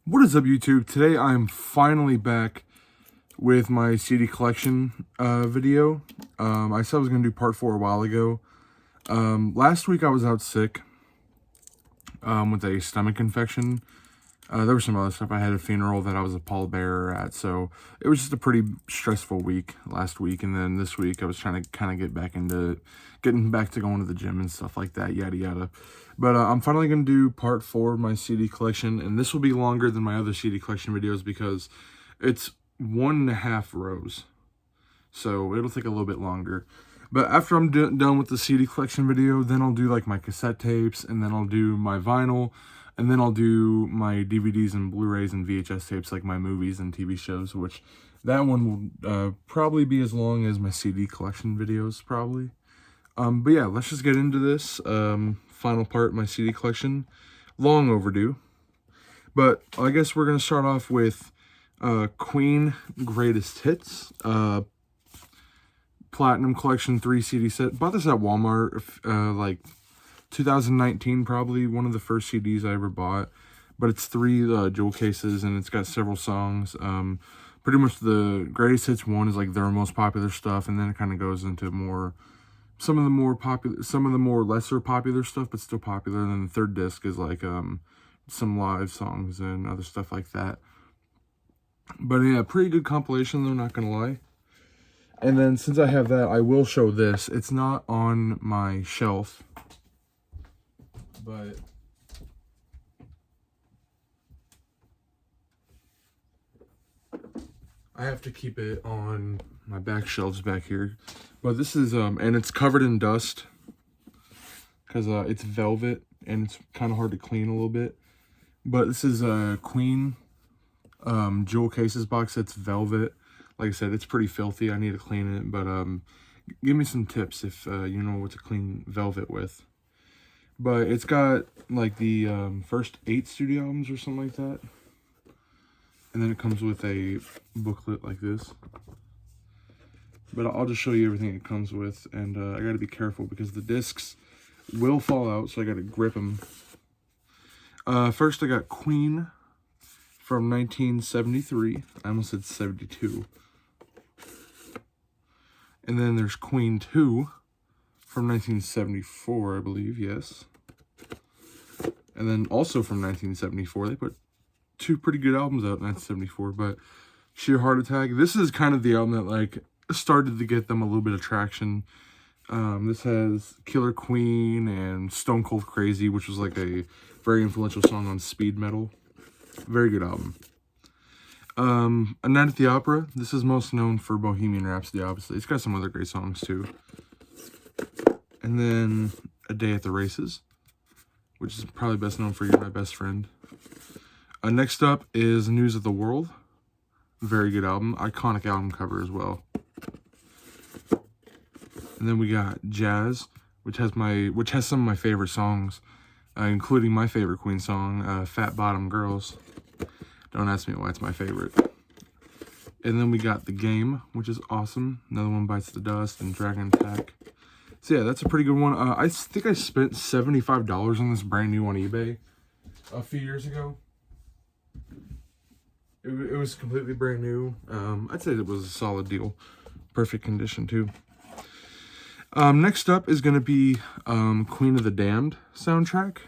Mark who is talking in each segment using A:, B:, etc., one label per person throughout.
A: What is up, YouTube? Today I'm finally back with my CD collection video. I said I was going to do part 4 a while ago. Last week I was out sick with a stomach infection. There was some other stuff. I had a funeral that I was a pallbearer at, so it was just a pretty stressful week last week. And then this week I was trying to kind of getting back to going to the gym and stuff like that, yada yada. But I'm finally going to do part 4 of my CD collection, and this will be longer than my other CD collection videos because it's 1.5 rows. So it'll take a little bit longer. But after I'm done with the CD collection video, then I'll do like my cassette tapes, and then I'll do my vinyl, and then I'll do my DVDs and Blu-rays and VHS tapes, like my movies and TV shows, which that one will probably be as long as my CD collection videos, probably. But yeah, let's just get into this final part of my CD collection. Long overdue. But I guess we're going to start off with Queen Greatest Hits. Platinum Collection 3 CD set. Bought this at Walmart, like 2019, probably one of the first CDs I ever bought. But it's 3 jewel cases, and it's got several songs. Pretty much the Greatest Hits 1 is like their most popular stuff, and then it kind of goes into some of the more lesser popular stuff, but still popular. And then the third disc is like some live songs and other stuff like that. But yeah, pretty good compilation though, not gonna lie. And then since I have that, I will show this. It's not on my shelf, but I have to keep it on my back shelves back here. But this is, and it's covered in dust because it's velvet and it's kind of hard to clean a little bit. But this is a Queen jewel cases box. It's velvet. Like I said, it's pretty filthy. I need to clean it, but give me some tips if you know what to clean velvet with. But it's got like the first 8 studio albums or something like that. And then it comes with a booklet like this. But I'll just show you everything it comes with. And I got to be careful because the discs will fall out, so I got to grip them. First, I got Queen from 1973. I almost said 72. And then there's Queen 2 from 1974, I believe, yes. And then also from 1974, they put 2 pretty good albums out in 1974, but Sheer Heart Attack. This is kind of the album that like started to get them a little bit of traction. This has Killer Queen and Stone Cold Crazy, which was like a very influential song on speed metal. Very good album. A Night at the Opera. This is most known for Bohemian Rhapsody, obviously. It's got some other great songs too. And then A Day at the Races, which is probably best known for You're My Best Friend. Next up is News of the World. Very good album. Iconic album cover as well. And then we got Jazz, which has some of my favorite songs, including my favorite Queen song, Fat Bottom Girls. Don't ask me why it's my favorite. And then we got The Game, which is awesome. Another One Bites the Dust and Dragon Attack. So yeah, that's a pretty good one. I think I spent $75 on this brand new on eBay a few years ago. It was completely brand new. I'd say it was a solid deal. Perfect condition too. Next up is going to be Queen of the Damned soundtrack.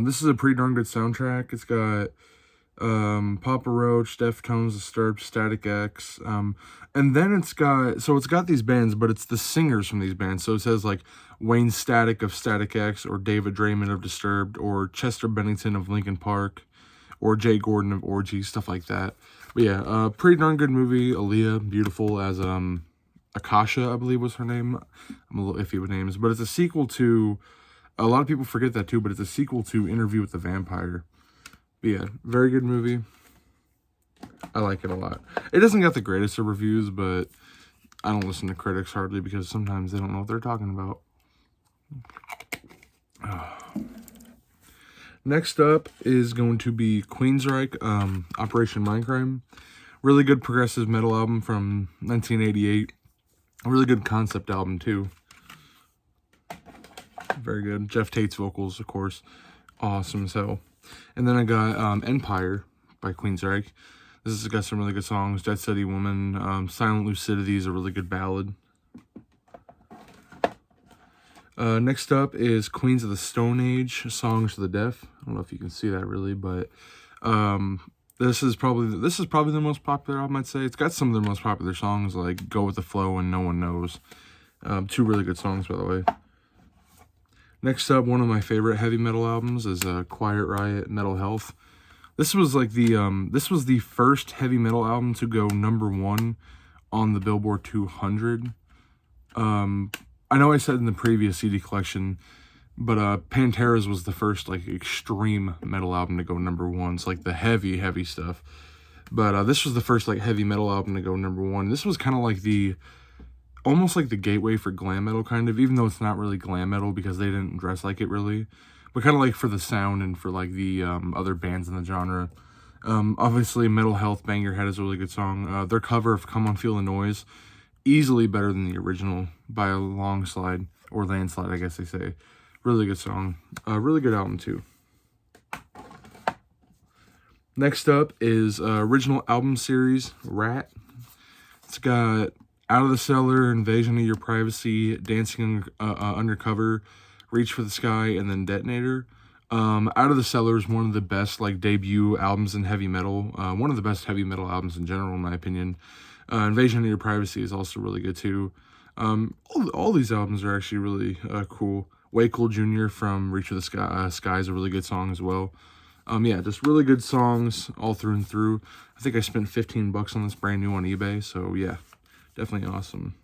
A: This is a pretty darn good soundtrack. It's got Papa Roach, Deftones, Disturbed, Static X, and then it's got these bands, but it's the singers from these bands. So it says like Wayne Static of Static X, or David Draymond of Disturbed, or Chester Bennington of Linkin Park, or Jay Gordon of Orgy, stuff like that. But yeah, pretty darn good movie. Aaliyah, beautiful as Akasha, I believe was her name. I'm a little iffy with names, but it's a sequel to, a lot of people forget that too, but it's a sequel to Interview with the Vampire. But yeah, very good movie. I like it a lot. It doesn't get the greatest of reviews, but I don't listen to critics hardly because sometimes they don't know what they're talking about. Next up is going to be Queensryche, Operation Mindcrime. Really good progressive metal album from 1988. A really good concept album too. Very good. Jeff Tate's vocals, of course, awesome as hell. And then I got Empire by Queensryche. This has got some really good songs. Dead Steady Woman. Silent Lucidity is a really good ballad. Next up is Queens of the Stone Age, Songs to the Deaf. I don't know if you can see that really, but this is probably the most popular album, I'd say. It's got some of their most popular songs like Go With The Flow and No One Knows. Two really good songs, by the way. Next up, one of my favorite heavy metal albums is Quiet Riot, Metal Health. This was like the first heavy metal album to go #1 on the Billboard 200. I know I said in the previous CD collection, but Pantera's was the first like extreme metal album to go #1. It's like the heavy stuff. But this was the first like heavy metal album to go #1. This was kind of like almost like the gateway for glam metal, kind of, even though it's not really glam metal because they didn't dress like it really, but kind of like for the sound and for like the other bands in the genre. Obviously, Metal Health, Bang Your Head is a really good song. Their cover of Come On Feel the Noise, easily better than the original by a long slide, or landslide, I guess they say. Really good song. Really good album, too. Next up is original album series, Rat. It's got Out of the Cellar, Invasion of Your Privacy, Dancing Undercover, Reach for the Sky, and then Detonator. Out of the Cellar is one of the best like debut albums in heavy metal. One of the best heavy metal albums in general, in my opinion. Invasion of Your Privacy is also really good too. All these albums are actually really cool. Way Cool Jr. from Reach for the Sky is a really good song as well. Yeah, just really good songs all through and through. I think I spent $15 on this brand new on eBay, so yeah, definitely awesome.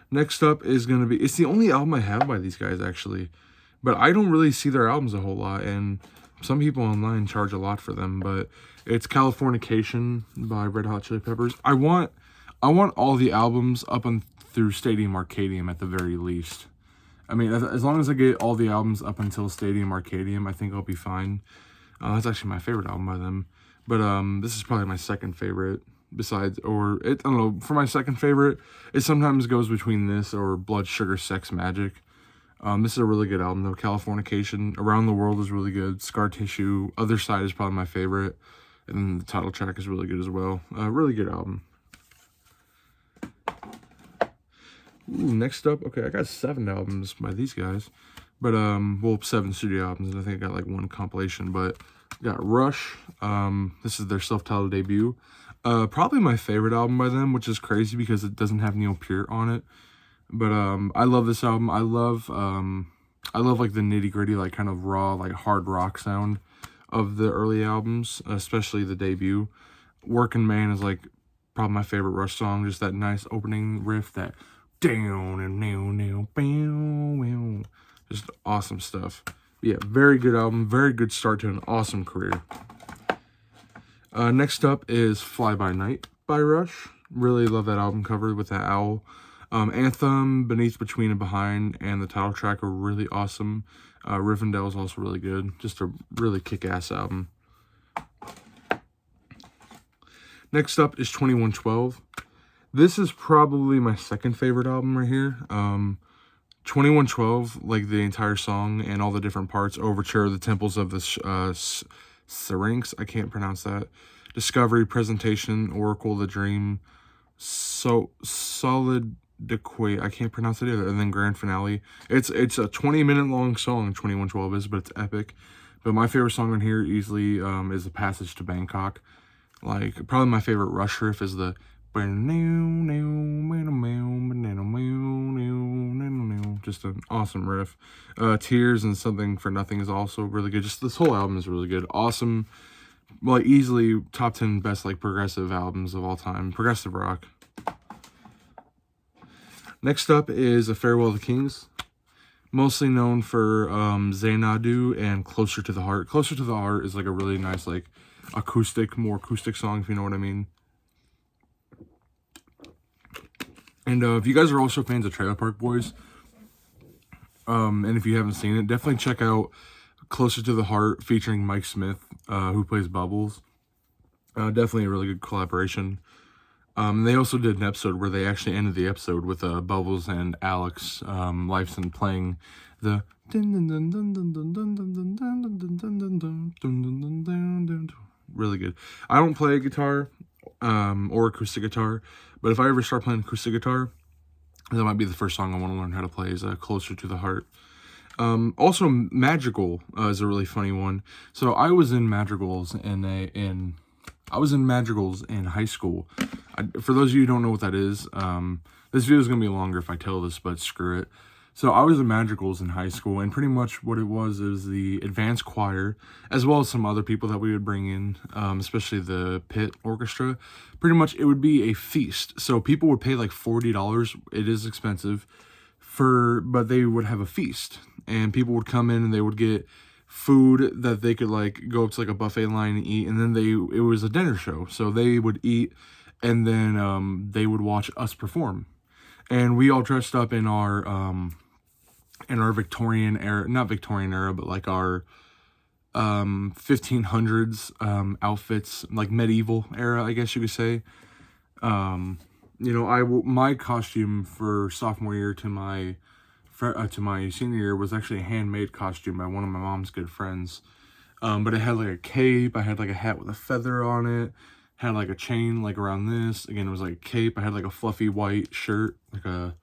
A: Next up is going to be, it's the only album I have by these guys actually, but I don't really see their albums a whole lot, and some people online charge a lot for them, but it's Californication by Red Hot Chili Peppers. I want all the albums up and through Stadium Arcadium at the very least. I mean, as long as I get all the albums up until Stadium Arcadium, I think I'll be fine. That's actually my favorite album by them. But this is probably my second favorite. Besides, I don't know, for my second favorite, it sometimes goes between this or Blood Sugar Sex Magic. This is a really good album though. Californication, Around the World is really good. Scar Tissue, Other Side is probably my favorite. And then the title track is really good as well. Really good album. Ooh, next up, okay, I got 7 albums by these guys. But, well, 7 studio albums, and I think I got like 1 compilation. But got Rush. This is their self-titled debut. Probably my favorite album by them, which is crazy because it doesn't have Neil Peart on it. But I love this album. I love like the nitty-gritty, like kind of raw, like hard rock sound of the early albums, especially the debut. Working Man is like probably my favorite Rush song. Just that nice opening riff, that down and now, bow. Just awesome stuff. Yeah, very good album. Very good start to an awesome career. Next up is Fly By Night by Rush. Really love that album cover with that owl. Anthem, Beneath, Between, and Behind, and the title track are really awesome. Rivendell is also really good. Just a really kick-ass album. Next up is 2112. This is probably my second favorite album right here. 2112, like the entire song and all the different parts. Overture, The Temples of the Syrinx, I can't pronounce that. Discovery, Presentation, Oracle, The Dream, Solid Dequate, I can't pronounce it either, and then Grand Finale. It's a 20-minute long song, 2112 is, but it's epic. But my favorite song on here easily is The Passage to Bangkok. Like, probably my favorite Rush riff is the just an awesome riff. Tears and Something for Nothing is also really good. Just this whole album is really good. Awesome. Like, easily top 10 best, like, progressive albums of all time. Progressive rock. Next up is A Farewell to Kings. Mostly known for Xanadu and Closer to the Heart. Closer to the Heart is, like, a really nice, like, more acoustic song, if you know what I mean. And if you guys are also fans of Trailer Park Boys, and if you haven't seen it, definitely check out Closer to the Heart featuring Mike Smith, who plays Bubbles. Definitely a really good collaboration. They also did an episode where they actually ended the episode with Bubbles and Alex Lifeson playing The really good. I don't play guitar or acoustic guitar, but if I ever start playing acoustic guitar, that might be the first song I want to learn how to play, is Closer to the Heart. Also, Madrigal is a really funny one. So I was in Madrigals in high school. For those of you who don't know what that is, this video is going to be longer if I tell this, but screw it. So I was in Madrigals in high school, and pretty much what it was is the advanced choir, as well as some other people that we would bring in, especially the pit orchestra. Pretty much it would be a feast. So people would pay like $40. It is expensive, but they would have a feast, and people would come in and they would get food that they could like go up to like a buffet line and eat, and then it was a dinner show. So they would eat, and then they would watch us perform. And we all dressed up in our Victorian era, not Victorian era, but like our 1500s outfits, like medieval era, I guess you could say. You know, my costume for sophomore year to my senior year was actually a handmade costume by one of my mom's good friends. But it had like a cape, I had like a hat with a feather on it, had like a chain like around this. Again, it was like a cape. I had like a fluffy white shirt, like a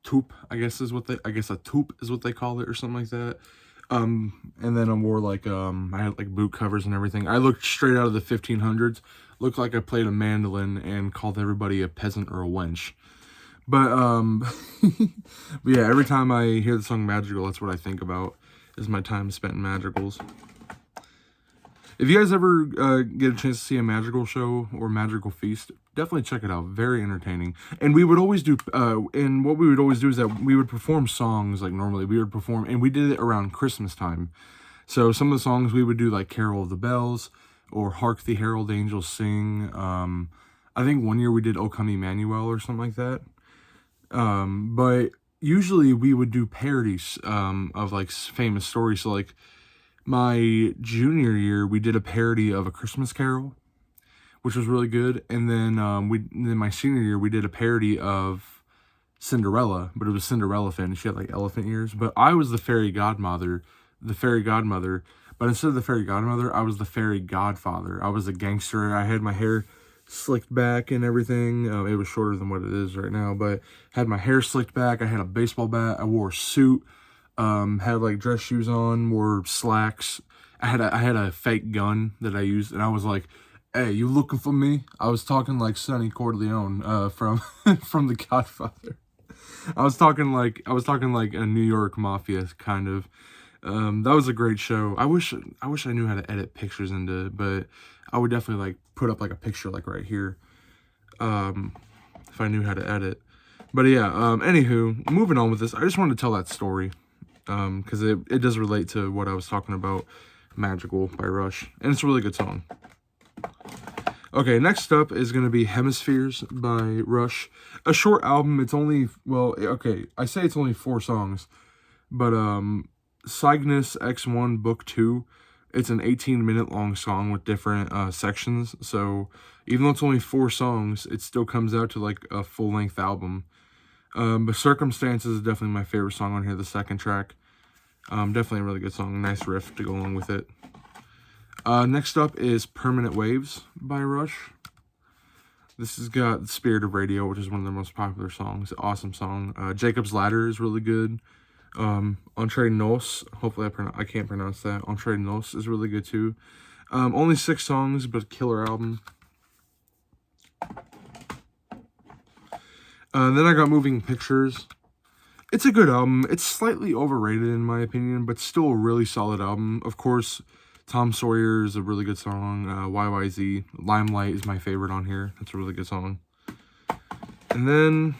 A: taupe, I guess a taupe is what they call it, or something like that. And then I wore like I had like boot covers and everything. I looked straight out of the 1500s. Looked like I played a mandolin and called everybody a peasant or a wench. But but yeah, every time I hear the song Madrigal, that's what I think about, is my time spent in Madrigals. If you guys ever get a chance to see a Madrigal show or Madrigal Feast, definitely check it out. Very entertaining. And we would always do, and what we would always do is that we would perform songs like normally. We would perform, and we did it around Christmas time. So some of the songs we would do like Carol of the Bells or Hark the Herald Angels Sing. I think one year we did O Come Emmanuel or something like that. But usually we would do parodies of like famous stories. So like, my junior year, we did a parody of A Christmas Carol, which was really good. And then my senior year, we did a parody of Cinderella, but it was Cinderella fan. She had like elephant ears. But I was the fairy godmother. But instead of the fairy godmother, I was the fairy godfather. I was a gangster. I had my hair slicked back and everything. It was shorter than what it is right now, but had my hair slicked back. I had a baseball bat. I wore a suit. Had like dress shoes on, wore slacks. I had a fake gun that I used, and I was like, "Hey, you looking for me?" I was talking like Sonny Corleone from from The Godfather. I was talking like a New York mafia kind of. That was a great show. I wish I knew how to edit pictures into it, but I would definitely like put up like a picture like right here, if I knew how to edit. But yeah, anywho, moving on with this, I just wanted to tell that story. Because it does relate to what I was talking about, Madrigal by Rush, and it's a really good song. Okay, next up is going to be Hemispheres by Rush. A short album. It's only, well, okay, I say it's only 4 songs, but Cygnus X1 Book 2, it's an 18-minute long song with different sections, so even though it's only 4 songs, it still comes out to like a full-length album. But Circumstances is definitely my favorite song on here, the second track. Definitely a really good song, nice riff to go along with it. Next up is Permanent Waves by Rush. This has got Spirit of Radio, which is one of their most popular songs. Awesome song. Jacob's Ladder is really good. Entre Nos, hopefully I can't pronounce that. Entre Nos is really good too. Only 6 songs, but killer album. Then I got Moving Pictures. It's a good album. It's slightly overrated in my opinion, but still a really solid album. Of course, Tom Sawyer is a really good song. YYZ. Limelight is my favorite on here. That's a really good song. And then,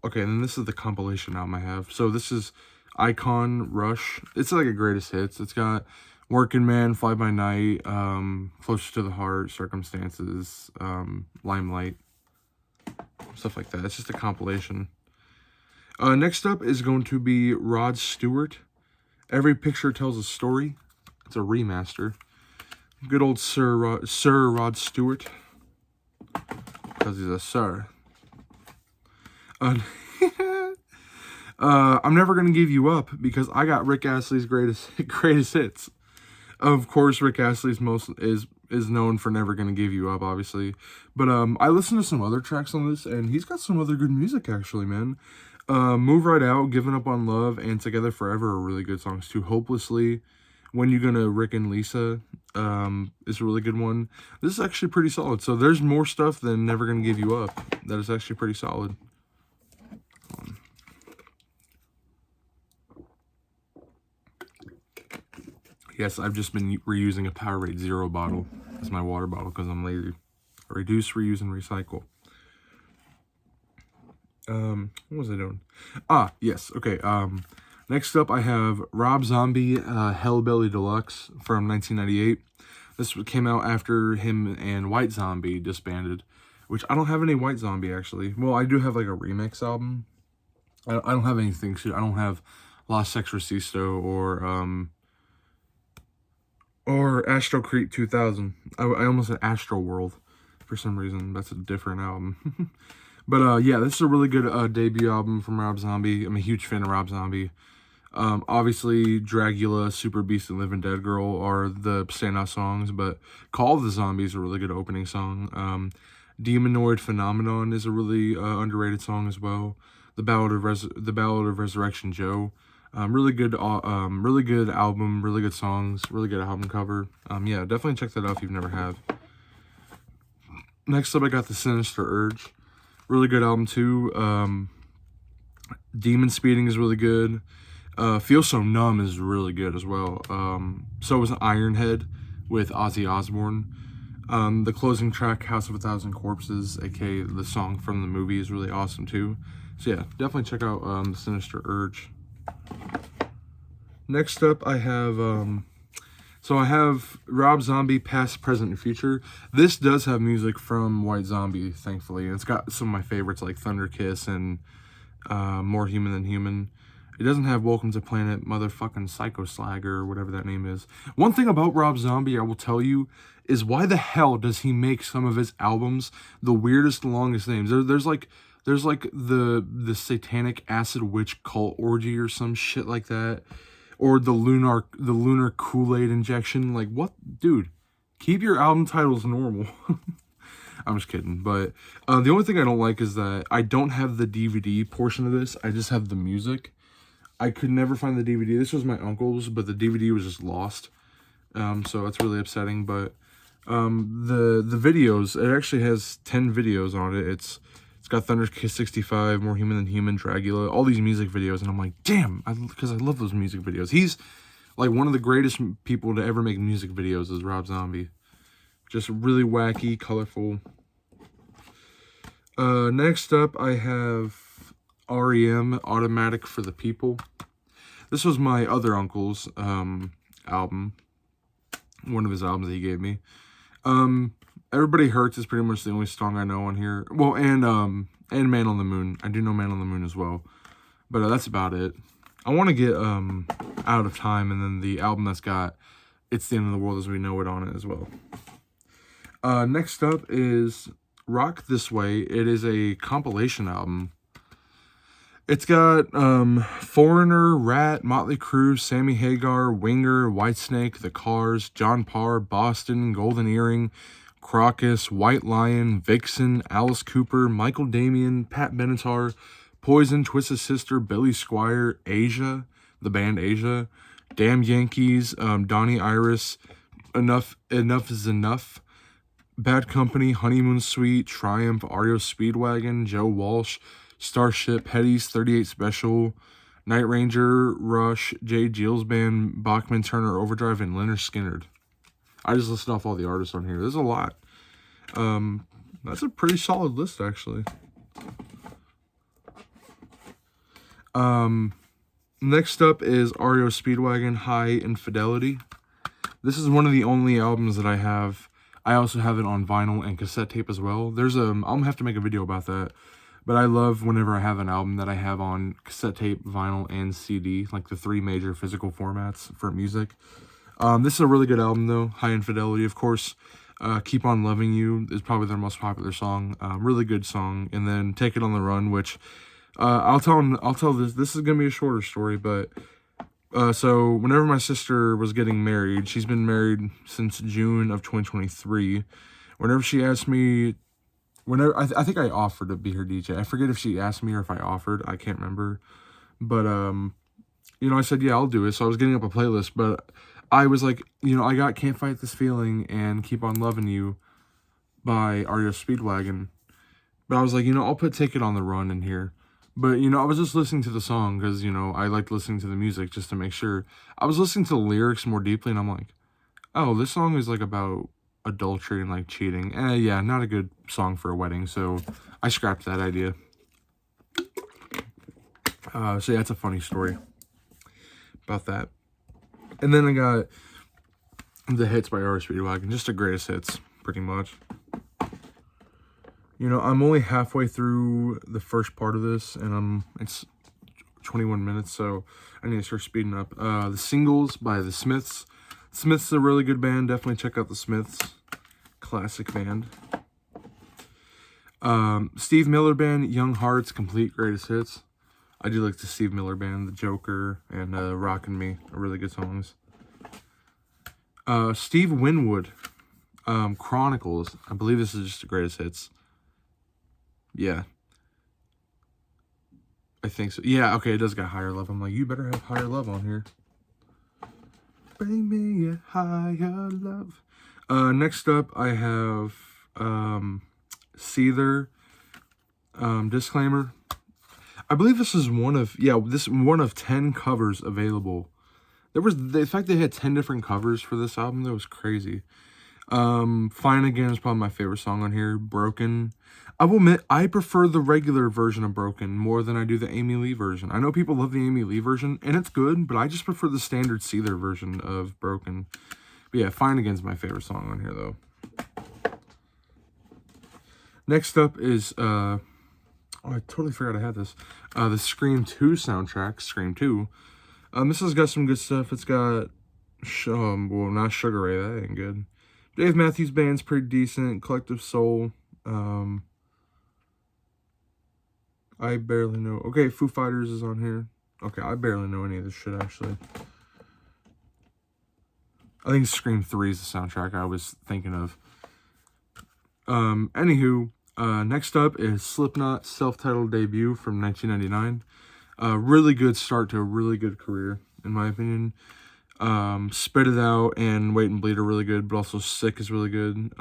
A: okay, and then this is the compilation album I have. So this is Icon, Rush. It's like a greatest hits. It's got Working Man, Fly By Night, Closer to the Heart, Circumstances, Limelight, stuff like that. It's just a compilation. Next up is going to be Rod Stewart. Every Picture Tells a Story. It's a remaster. Good old Sir Rod Stewart. Because he's a sir. I'm Never Gonna Give You Up, because I got Rick Astley's greatest hits. Of course, Rick Astley's most is known for Never Gonna Give You Up, obviously. But I listened to some other tracks on this, and he's got some other good music, actually, man. Move Right Out, Giving Up on Love, and Together Forever are really good songs, too. Hopelessly, When You Gonna, Rick and Lisa, is a really good one. This is actually pretty solid. So there's more stuff than Never Gonna Give You Up that is actually pretty solid. Yes, I've just been reusing a Powerade Zero bottle as my water bottle because I'm lazy. Reduce, reuse, and recycle. What was I doing? Yes, okay. Next up I have Rob Zombie, Hellbilly Deluxe from 1998. This came out after him and White Zombie disbanded, which I don't have any White Zombie, actually. Well, I do have, like, a remix album. I don't have anything, I don't have La Sex Resisto or Astro Creep 2000. I almost said Astro World for some reason. That's a different album. But yeah, this is a really good debut album from Rob Zombie. I'm a huge fan of Rob Zombie. Obviously, Dragula, Super Beast, and Living Dead Girl are the standout songs, but Call of the Zombie is a really good opening song. Demonoid Phenomenon is a really underrated song as well. The Ballad of Resurrection Joe. Really good album, really good songs, really good album cover. Yeah, definitely check that out if you've never have. Next up, I got The Sinister Urge. Really good album too. Demon Speeding is really good. Feel So Numb is really good as well. So was Ironhead with Ozzy Osbourne. The closing track, House of a Thousand Corpses, aka the song from the movie, is really awesome too. So yeah, definitely check out The Sinister Urge. Next up, I have I have Rob Zombie, Past, Present, and Future. This does have music from White Zombie, thankfully. And it's got some of my favorites like Thunder Kiss and More Human Than Human. It doesn't have Welcome to Planet motherfucking Psycho Slag or whatever that name is. One thing about Rob Zombie, I will tell you, is why the hell does he make some of his albums the weirdest, longest names? There's like the Satanic Acid Witch Cult Orgy or some shit like that. Or the lunar Kool-Aid injection. Like, what? Dude, keep your album titles normal. I'm just kidding. But the only thing I don't like is that I don't have the DVD portion of this. I just have the music. I could never find the DVD. This was my uncle's, but the DVD was just lost. So that's really upsetting. But the videos, it actually has 10 videos on it. It's got Thunder Kiss 65, More Human Than Human, Dragula, all these music videos, and I'm like, damn, because I love those music videos. He's like one of the greatest people to ever make music videos is Rob Zombie. Just really wacky, colorful. Next up, I have REM, Automatic for the People. This was my other uncle's album, one of his albums that he gave me. Everybody Hurts is pretty much the only song I know on here. Well, and Man on the Moon. I do know Man on the Moon as well. But that's about it. I want to get Out of Time, and then the album that's got It's the End of the World as We Know It on it as well. Next up is Rock This Way. It is a compilation album. It's got Foreigner, Rat, Motley Crue, Sammy Hagar, Winger, Whitesnake, The Cars, John Parr, Boston, Golden Earring, Crocus, White Lion, Vixen, Alice Cooper, Michael Damian, Pat Benatar, Poison, Twisted Sister, Billy Squier, Asia, the band Asia, Damn Yankees, Donnie Iris, Enough Is Enough, Bad Company, Honeymoon Suite, Triumph, REO Speedwagon, Joe Walsh, Starship, Hetty's 38 Special, Night Ranger, Rush, Jay Gilles Band, Bachman Turner Overdrive, and Leonard Skinner. I just listed off all the artists on here. There's a lot. That's a pretty solid list, actually. Next up is REO Speedwagon, High Infidelity. This is one of the only albums that I have. I also have it on vinyl and cassette tape as well. I'm gonna have to make a video about that. But I love whenever I have an album that I have on cassette tape, vinyl, and CD, like the 3 major physical formats for music. This is a really good album, though. High Infidelity, of course. Keep On Loving You is probably their most popular song. Really good song. And then Take It On The Run, which I'll tell this. This is gonna be a shorter story, but so whenever my sister was getting married, she's been married since June of 2023. Whenever she asked me, I think I offered to be her DJ. I forget if she asked me or if I offered. I can't remember, but you know, I said yeah, I'll do it. So I was getting up a playlist, but I was like, you know, I got "Can't Fight This Feeling" and "Keep on Loving You" by REO Speedwagon. But I was like, you know, I'll put "Take It on the Run" in here. But, you know, I was just listening to the song because, you know, I liked listening to the music just to make sure. I was listening to the lyrics more deeply, and I'm like, oh, this song is, like, about adultery and, like, cheating. Yeah, not a good song for a wedding, so I scrapped that idea. So, yeah, it's a funny story about that. And then I got the hits by REO Speedwagon, just the greatest hits, pretty much. You know, I'm only halfway through the first part of this, and it's 21 minutes, so I need to start speeding up. The Singles by The Smiths. Smiths is a really good band. Definitely check out The Smiths. Classic band. Steve Miller Band, Young Hearts, Complete Greatest Hits. I do like the Steve Miller Band, The Joker, and Rockin' Me are really good songs. Steve Winwood, Chronicles. I believe this is just the greatest hits. Yeah. I think so. Yeah, okay, it does got Higher Love. I'm like, you better have Higher Love on here. Bring me a higher love. Next up, I have Seether, Disclaimer. I believe this is one of 10 covers available. In fact, they had 10 different covers for this album. That was crazy. Fine Again is probably my favorite song on here. Broken. I will admit, I prefer the regular version of Broken more than I do the Amy Lee version. I know people love the Amy Lee version, and it's good, but I just prefer the standard Seether version of Broken. But yeah, Fine Again's my favorite song on here, though. Next up is, oh, I totally forgot I had this. The Scream 2 soundtrack, Scream 2. This has got some good stuff. It's got, well, not Sugar Ray, that ain't good. Dave Matthews Band's pretty decent. Collective Soul. I barely know. Okay, Foo Fighters is on here. Okay, I barely know any of this shit, actually. I think Scream 3 is the soundtrack I was thinking of. Anywho, next up is Slipknot's self-titled debut from 1999. Really good start to a really good career, in my opinion. Spit It Out and Wait and Bleed are really good, but also Sick is really good.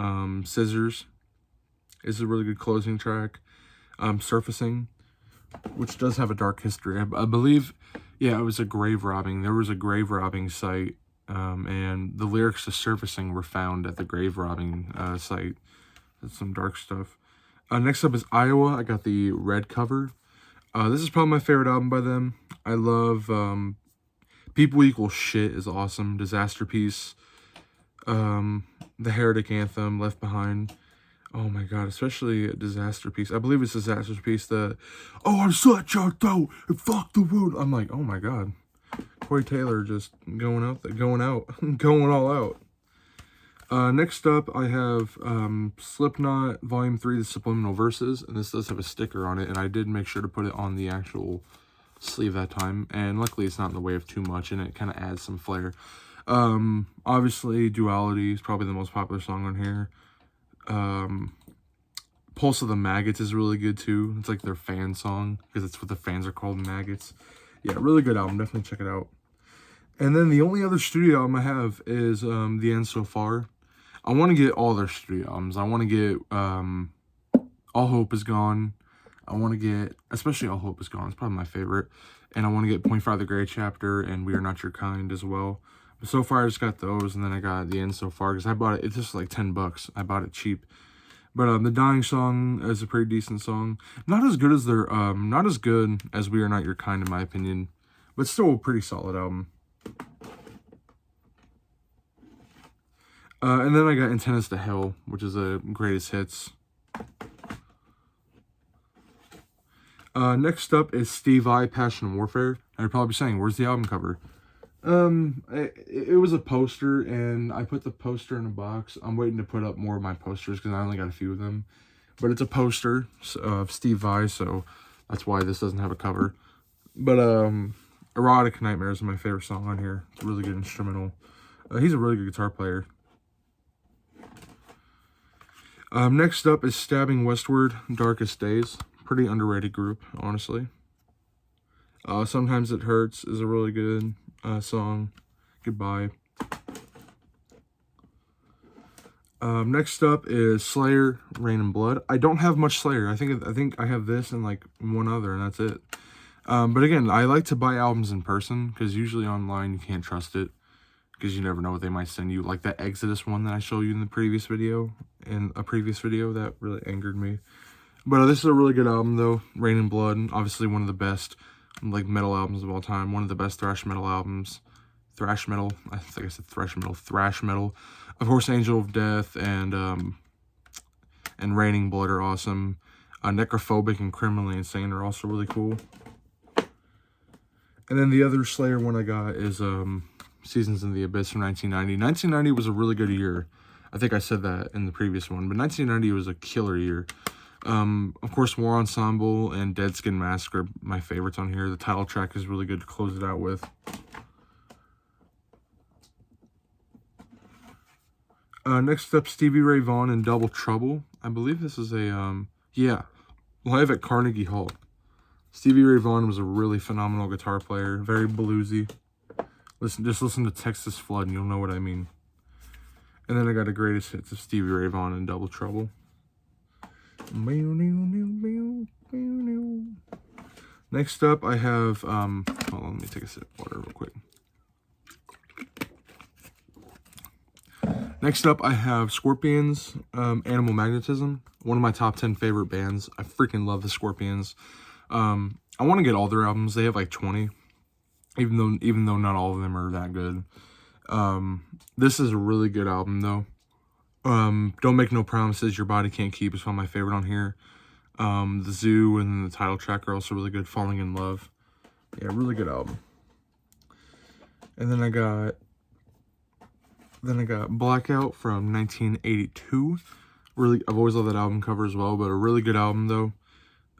A: Scissors is a really good closing track. Surfacing, which does have a dark history. I believe, yeah, it was a grave robbing. There was a grave robbing site, and the lyrics to Surfacing were found at the grave robbing site. That's some dark stuff. Next up is Iowa. I got the red cover. This is probably my favorite album by them. I love People Equal Shit is awesome. Disaster Piece. The Heretic Anthem, Left Behind. Oh my god, especially Disaster Piece. I believe it's Disaster Piece that, oh, I'm such your throat and fuck the world. I'm like, oh my god. Corey Taylor just going all out. Next up, I have Slipknot Volume 3, The Subliminal Verses, and this does have a sticker on it, and I did make sure to put it on the actual sleeve that time, and luckily it's not in the way of too much, and it kind of adds some flair. Obviously, Duality is probably the most popular song on here. Pulse of the Maggots is really good too. It's like their fan song, because it's what the fans are called, Maggots. Yeah, really good album, definitely check it out. And then the only other studio album I have is The End So Far. I want to get all their studio albums. I want to get All Hope Is Gone. I want to get, especially All Hope Is Gone, it's probably my favorite. And I want to get Point 5 The Grey Chapter and We Are Not Your Kind as well. But so far I just got those, and then I got The End So Far because I bought it, it's just like $10. I bought it cheap. But The Dying Song is a pretty decent song. Not as good as not as good as We Are Not Your Kind in my opinion, but still a pretty solid album. And then I got Antennas to Hell, which is a greatest hits. Next up is Steve Vai, Passion Warfare. And you're probably saying, where's the album cover? It was a poster, and I put the poster in a box. I'm waiting to put up more of my posters, because I only got a few of them. But it's a poster of Steve Vai, so That's why this doesn't have a cover. But Erotic Nightmares is my favorite song on here. It's a really good instrumental. He's a really good guitar player. Next up is Stabbing Westward, Darkest Days. Pretty underrated group, honestly. Sometimes It Hurts is a really good song. Goodbye. Next up is Slayer, Rain and Blood. I don't have much Slayer. I think I have this and like one other, and that's it. But again, I like to buy albums in person because usually online you can't trust it because you never know what they might send you. Like that Exodus one that I showed you in a previous video that really angered me. But this is a really good album though. Rain and Blood, obviously one of the best like metal albums of all time. One of the best thrash metal albums. Thrash metal. I think I said thrash metal. Thrash metal. Of course, Angel of Death and Raining Blood are awesome. Necrophobic and Criminally Insane are also really cool. And then the other Slayer one I got is Seasons in the Abyss from 1990. 1990 was a really good year. I think I said that in the previous one, but 1990 was a killer year. Of course, War Ensemble and Dead Skin Massacre, my favorites on here. The title track is really good to close it out with. Next up, Stevie Ray Vaughan and Double Trouble. I believe this is a, live at Carnegie Hall. Stevie Ray Vaughan was a really phenomenal guitar player, very bluesy. Just listen to Texas Flood and you'll know what I mean. And then I got a greatest hits of Stevie Ray Vaughan and Double Trouble. Next up, I have, hold on, let me take a sip of water real quick. Next up, I have Scorpions, Animal Magnetism, one of my top 10 favorite bands. I freaking love the Scorpions. I want to get all their albums. They have like 20, even though not all of them are that good. This is a really good album though. Don't Make No Promises, Your Body Can't Keep is one of my favorite on here. The Zoo and the title track are also really good. Falling in Love. Yeah, really good album. And then I got Blackout from 1982. Really, I've always loved that album cover as well, but a really good album though.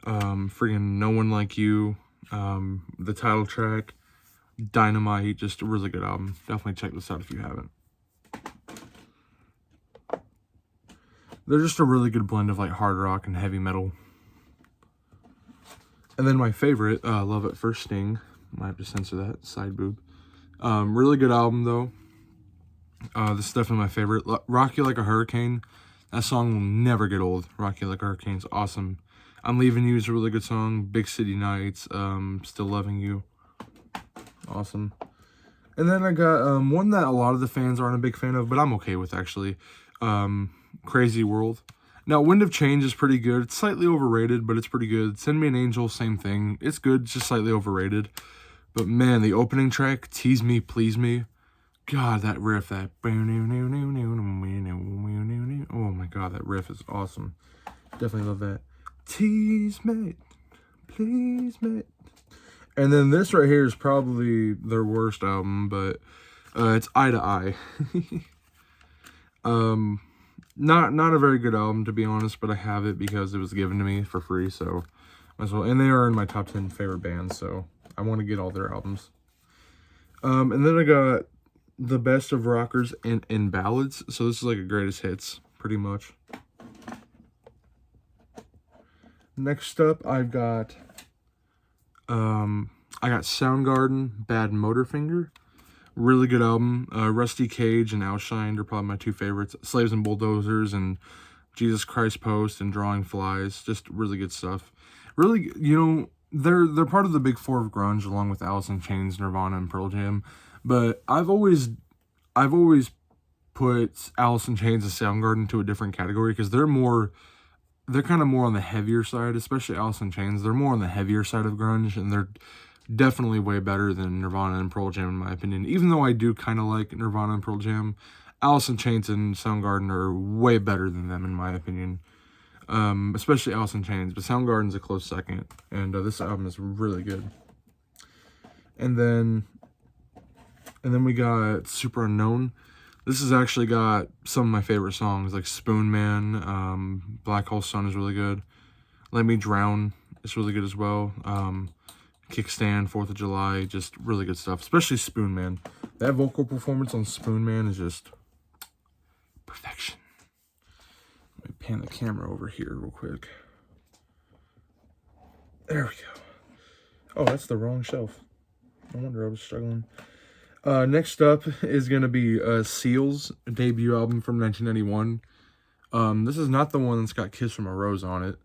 A: Freaking No One Like You. The title track. Dynamite, just a really good album. Definitely check this out if you haven't. They're just a really good blend of like hard rock and heavy metal. And then my favorite, Love at First Sting. Might have to censor that, side boob. Really good album though. This is definitely my favorite. Rock You Like a Hurricane. That song will never get old. Rock You Like a Hurricane's awesome. I'm Leaving You is a really good song. Big City Nights. Still Loving You. Awesome. And then I got one that a lot of the fans aren't a big fan of, but I'm okay with actually. Crazy World. Now, Wind of Change is pretty good. It's slightly overrated, but it's pretty good. Send Me an Angel, same thing. It's good, just slightly overrated. But man, the opening track, Tease Me, Please Me. God, that riff, that... Oh my god, that riff is awesome. Definitely love that. Tease me, please me. And then this right here is probably their worst album, but it's Eye to Eye. Not a very good album, to be honest, but I have it because it was given to me for free, so might as well. And they are in my top 10 favorite bands, so I want to get all their albums. And then I got The Best of Rockers and Ballads. So this is like a greatest hits, pretty much. Next up, I've got Soundgarden, Bad Motorfinger. Really good album. Rusty Cage and Outshined are probably my two favorites. Slaves and Bulldozers and Jesus Christ Post and Drawing Flies. Just really good stuff. Really, you know, they're part of the big four of grunge along with Alice in Chains, Nirvana, and Pearl Jam. But I've always put Alice in Chains and Soundgarden to a different category because they're kind of more on the heavier side, especially Alice in Chains. They're more on the heavier side of grunge, and they're definitely way better than Nirvana and Pearl Jam in my opinion. Even though I do kind of like Nirvana and Pearl Jam, Alice in Chains and Soundgarden are way better than them in my opinion. Especially Alice in Chains, but Soundgarden's a close second, and this album is really good. And then we got Super Unknown. This has actually got some of my favorite songs, like Spoon Man, Black Hole Sun is really good. Let Me Drown It's really good as well. Kickstand, 4th of July, just really good stuff. Especially Spoon Man. That vocal performance on Spoon Man is just perfection. Let me pan the camera over here real quick. There we go. Oh, that's the wrong shelf. No wonder I was struggling. Next up is going to be Seal's debut album from 1991. This is not the one that's got Kiss from a Rose on it,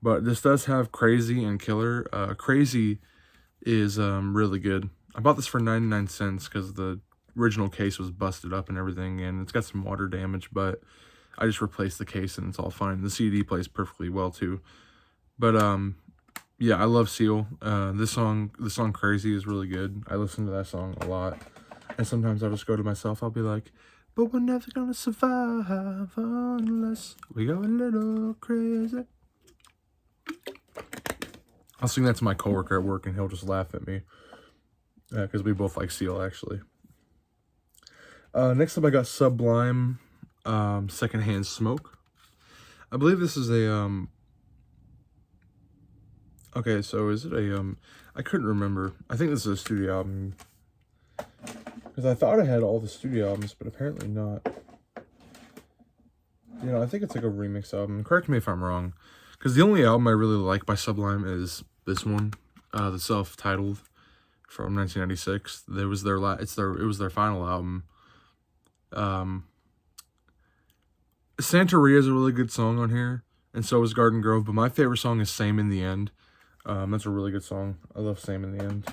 A: but this does have Crazy and Killer. Crazy is really good. I bought this for 99 cents because the original case was busted up and everything, and it's got some water damage, but I just replaced the case and it's all fine. The CD plays perfectly well too. But yeah, I love Seal. This song Crazy is really good. I listen to that song a lot. And sometimes I'll just go to myself, I'll be like, but we're never gonna survive unless we go a little crazy. I'll sing that to my coworker at work and he'll just laugh at me. Because we both like Seal, actually. Next up, I got Sublime, Secondhand Smoke. I believe this is a, okay, so is it a, I couldn't remember. I think this is a studio album. Because I thought I had all the studio albums, but apparently not. You know, I think it's like a remix album. Correct me if I'm wrong. Because the only album I really like by Sublime is this one, the self-titled from 1996. It was their final album. Santeria is a really good song on here, and so is Garden Grove. But my favorite song is Same in the End. That's a really good song. I love Same in the End.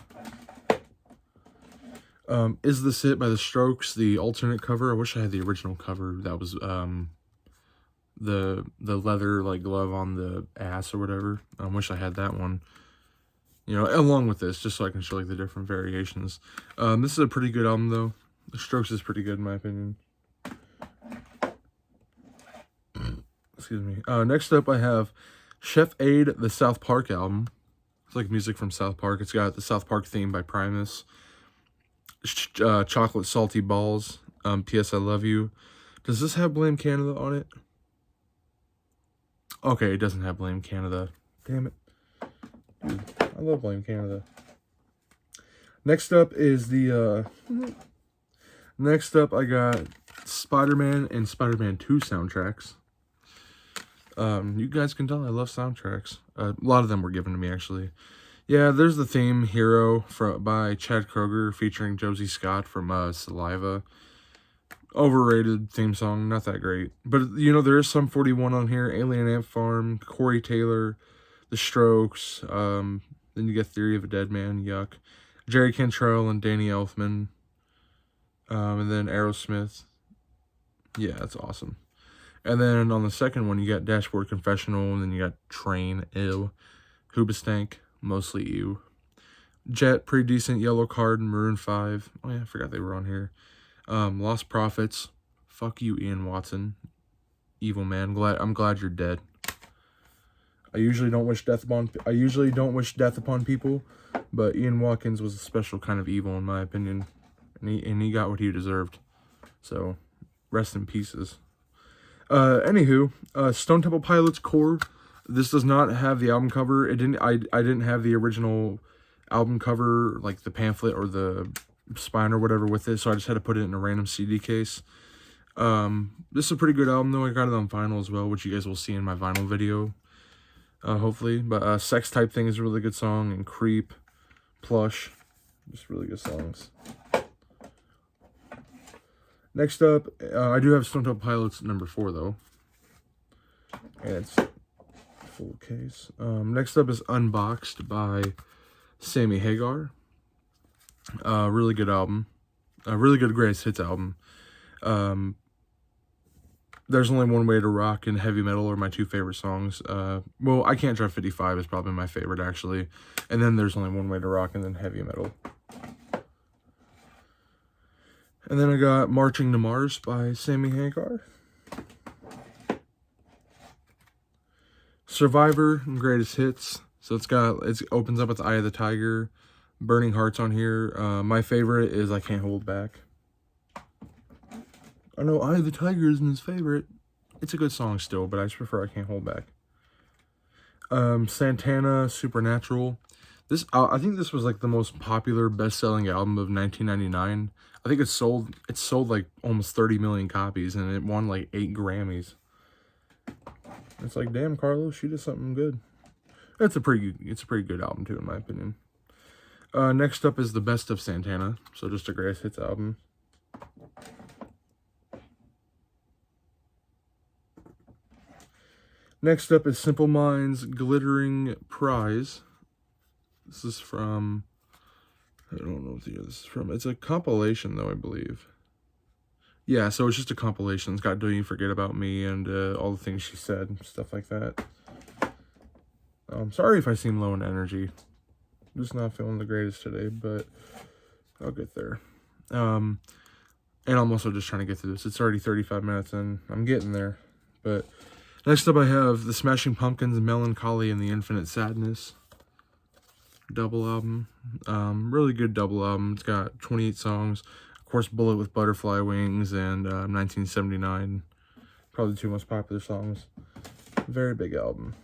A: Is This It by The Strokes, the alternate cover. I wish I had the original cover. That was the leather like glove on the ass or whatever. I wish I had that one. You know, along with this, just so I can show like the different variations. This is a pretty good album though. The Strokes is pretty good in my opinion. Excuse me. Next up I have Chef Aid, the South Park album. It's like music from South Park. It's got the South Park theme by Primus. Chocolate Salty Balls, P.S. I Love You. Does this have Blame Canada on it? Okay, it doesn't have Blame Canada. Damn it. Dude, I love Blame Canada. Next up is the, next up I got Spider-Man and Spider-Man 2 soundtracks. You guys can tell I love soundtracks. A lot of them were given to me, actually. Yeah, there's the theme, Hero, by Chad Kroeger, featuring Josie Scott from Saliva. Overrated theme song, not that great. But, you know, there is some 41 on here. Alien Ant Farm, Corey Taylor, The Strokes. Then you get Theory of a Dead Man, yuck. Jerry Cantrell and Danny Elfman. And then Aerosmith. Yeah, that's awesome. And then on the second one, you got Dashboard Confessional, and then you got Train, Ew, Hoobastank, Mostly You, Jet, Pretty Decent, Yellow Card, Maroon 5. Oh yeah, I forgot they were on here. Lost Prophets, Fuck You, Ian Watson, Evil Man. I'm glad you're dead. I usually don't wish death upon people, but Ian Watkins was a special kind of evil in my opinion, and he got what he deserved. So, rest in pieces. Anywho, Stone Temple Pilots Core. This does not have the album cover. I didn't have the original album cover, like the pamphlet or the spine or whatever with it, so I just had to put it in a random CD case. This is a pretty good album though. I got it on vinyl as well, which you guys will see in my vinyl video, hopefully. But Sex Type Thing is a really good song, and Creep, Plush, just really good songs. Next up, I do have Stone Temple Pilots number 4 though, and it's full case. Next up is Unboxed by Sammy Hagar. Really good album. A really good greatest hits album. There's Only One Way to Rock and Heavy Metal are my 2 favorite songs. Well, I Can't Drive 55 is probably my favorite actually. And then There's Only One Way to Rock and then Heavy Metal. And then I got Marching to Mars by Sammy Hagar. Survivor and Greatest Hits. So it opens up with Eye of the Tiger, Burning Hearts on here. My favorite is I Can't Hold Back. I know Eye of the Tiger isn't his favorite. It's a good song still, but I just prefer I Can't Hold Back. Santana, Supernatural. I think this was like the most popular best-selling album of 1999. I think it sold like almost 30 million copies, and it won like 8 Grammys. It's like, damn, Carlos, you did something good. It's a pretty good album too, in my opinion. Next up is the Best of Santana, so just a greatest hits album. Next up is Simple Minds' Glittering Prize. This is from, I don't know what the year this is from. It's a compilation, though, I believe. Yeah, so it's just a compilation. It's got Don't You Forget About Me and all the things she said, stuff like that. Sorry if I seem low in energy. I'm just not feeling the greatest today, but I'll get there. And I'm also just trying to get through this. It's already 35 minutes and I'm getting there. But next up I have the Smashing Pumpkins' Melancholy and the Infinite Sadness double album. Really good double album. It's got 28 songs. Of course, Bullet with Butterfly Wings and 1979. Probably the 2 most popular songs. Very big album.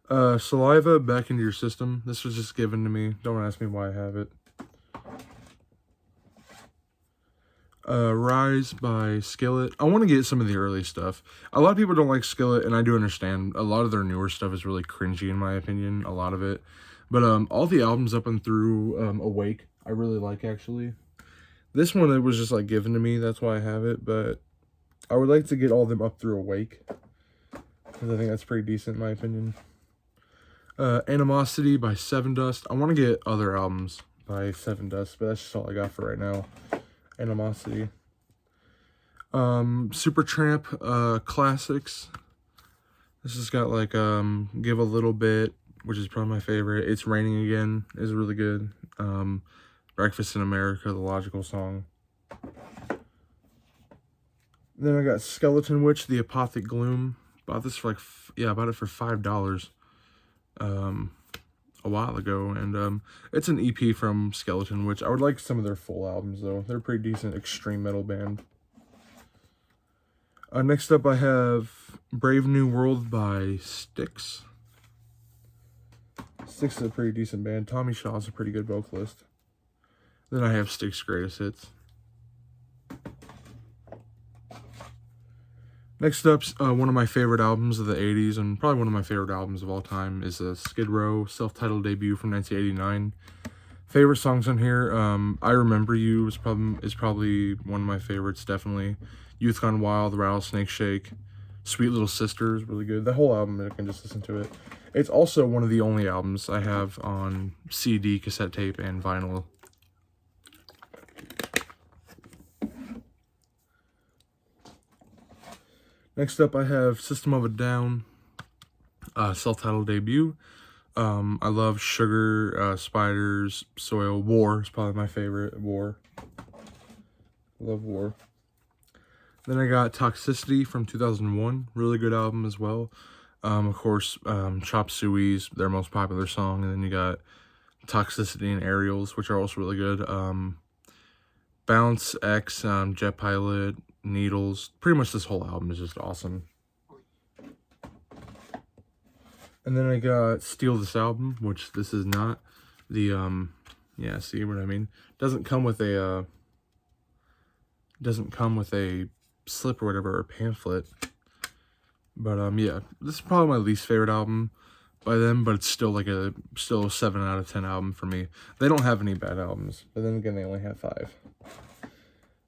A: Saliva, Back Into Your System. This was just given to me. Don't ask me why I have it. Rise by Skillet. I want to get some of the early stuff. A lot of people don't like Skillet, and I do understand. A lot of their newer stuff is really cringy, in my opinion. A lot of it. But all the albums up and through Awake, I really like, actually. This one, it was just like given to me. That's why I have it. But I would like to get all of them up through Awake, because I think that's pretty decent, in my opinion. Animosity by Sevendust. I want to get other albums by Sevendust, but that's just all I got for right now. Animosity. Supertramp Classics. This has got like Give a Little Bit, which is probably my favorite. It's Raining Again is really good. Breakfast in America, the Logical Song. Then I got Skeleton Witch, The Apothic Gloom. Bought this for like, I bought it for $5 a while ago, and it's an EP from Skeleton Witch. I would like some of their full albums, though. They're a pretty decent extreme metal band. Next up, I have Brave New World by Styx. Styx is a pretty decent band. Tommy Shaw is a pretty good vocalist. Then I have Styx Greatest Hits. Next up, one of my favorite albums of the 80s, and probably one of my favorite albums of all time, is Skid Row, self-titled debut from 1989. Favorite songs on here, I Remember You is probably one of my favorites, definitely. Youth Gone Wild, Rattlesnake Shake, Sweet Little Sister is really good. The whole album, I can just listen to it. It's also one of the only albums I have on CD, cassette tape, and vinyl. Next up, I have System of a Down, self-titled debut. I love Sugar, Spiders, Soil. War is probably my favorite. War. Love War. Then I got Toxicity from 2001. Really good album as well. Of course, Chop Suey's their most popular song. And then you got Toxicity and Aerials, which are also really good. Bounce, X, Jet Pilot, Needles. Pretty much this whole album is just awesome. And then I got Steal This Album, which this is not. The, yeah, see what I mean? Doesn't come with a slip or whatever, or a pamphlet. But, yeah, this is probably my least favorite album by them, but it's still like a 7 out of 10 album for me. They don't have any bad albums, but then again, they only have 5.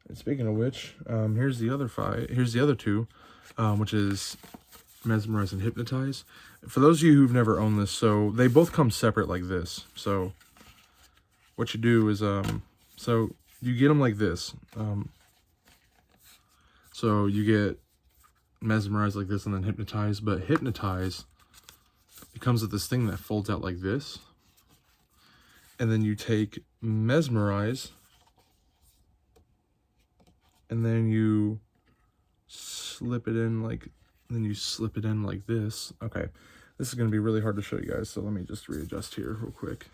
A: And speaking of which, here's the other 5. Here's the other 2, which is Mesmerize and Hypnotize. For those of you who've never owned this, so they both come separate like this. So what you do is, so you get them like this. So you get Mesmerize like this and then Hypnotize, but Hypnotize, it comes with this thing that folds out like this. And then you take Mesmerize, and then you slip it in like, then you slip it in like this. Okay, this is going to be really hard to show you guys, so let me just readjust here real quick.